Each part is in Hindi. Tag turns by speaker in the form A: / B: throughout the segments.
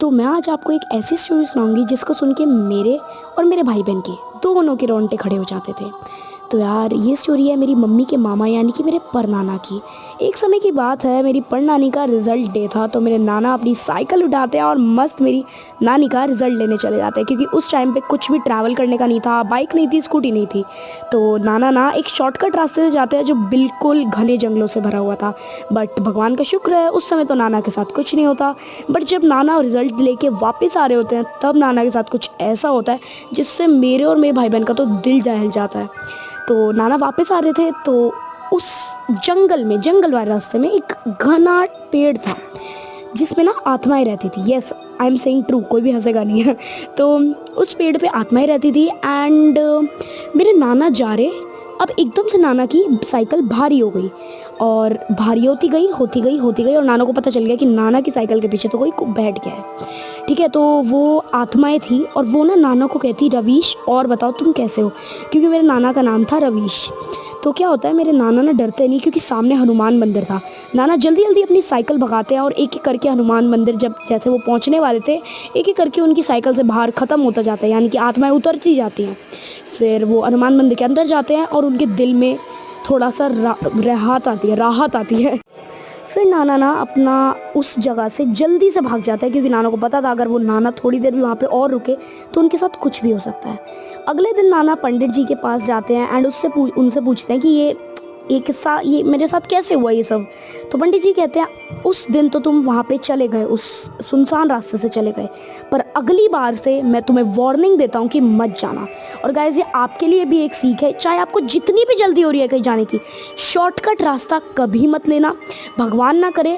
A: तो मैं आज आपको एक ऐसी स्टोरी सुनाऊंगी जिसको सुन के मेरे और मेरे भाई बहन के दोनों के रोंगटे खड़े हो जाते थे। तो यार ये स्टोरी है मेरी मम्मी के मामा यानी कि मेरे परनाना की। एक समय की बात है, मेरी परनानी का रिज़ल्ट डे था। तो मेरे नाना अपनी साइकिल उठाते हैं और मस्त मेरी नानी का रिज़ल्ट लेने चले जाते हैं, क्योंकि उस टाइम पे कुछ भी ट्रैवल करने का नहीं था, बाइक नहीं थी, स्कूटी नहीं थी। तो नाना ना एक शॉर्टकट रास्ते से जाते हैं जो बिल्कुल घने जंगलों से भरा हुआ था। बट भगवान का शुक्र है उस समय तो नाना के साथ कुछ नहीं होता। बट जब नाना रिज़ल्ट लेके वापस आ रहे होते हैं तब नाना के साथ कुछ ऐसा होता है जिससे मेरे और मेरे भाई बहन का तो दिल दहल जाता है। तो नाना वापस आ रहे थे तो उस जंगल वाले रास्ते में एक घना पेड़ था जिसमें ना आत्माएं रहती थी। Yes, I am saying true, कोई भी हंसेगा नहीं है। तो उस पेड़ पे आत्माएं रहती थी एंड मेरे नाना जा रहे, अब एकदम से नाना की साइकिल भारी हो गई और भारी होती गई और नाना को पता चल गया कि नाना की साइकिल के पीछे तो कोई बैठ गया है। ठीक है, तो वो आत्माएं थी और वो ना नाना को कहती, रवीश और बताओ तुम कैसे हो, क्योंकि मेरे नाना का नाम था रवीश। तो क्या होता है, मेरे नाना ना डरते नहीं क्योंकि सामने हनुमान मंदिर था। नाना जल्दी जल्दी अपनी साइकिल भगाते हैं और एक एक करके हनुमान मंदिर जब जैसे वो पहुंचने वाले थे, एक एक करके उनकी साइकिल से बाहर ख़त्म होता जाता है, यानी कि आत्माएं उतरती जाती हैं। फिर वो हनुमान मंदिर के अंदर जाते हैं और उनके दिल में थोड़ा सा राहत आती है। फिर नाना ना अपना उस जगह से जल्दी से भाग जाता है, क्योंकि नाना को पता था अगर वो नाना थोड़ी देर भी वहाँ पे और रुके तो उनके साथ कुछ भी हो सकता है। अगले दिन नाना पंडित जी के पास जाते हैं एंड उनसे पूछते हैं कि ये किस्सा ये मेरे साथ कैसे हुआ ये सब। तो पंडित जी कहते हैं उस दिन तो तुम वहाँ पे चले गए, उस सुनसान रास्ते से चले गए, पर अगली बार से मैं तुम्हें वार्निंग देता हूँ कि मत जाना। और गाइस ये आपके लिए भी एक सीख है, चाहे आपको जितनी भी जल्दी हो रही है कहीं जाने की, शॉर्टकट रास्ता कभी मत लेना। भगवान ना करे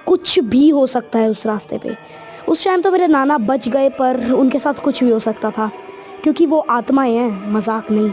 A: कुछ भी हो सकता है उस रास्ते पे। उस टाइम तो मेरे नाना बच गए पर उनके साथ कुछ भी हो सकता था, क्योंकि वो आत्माएं हैं, मजाक नहीं।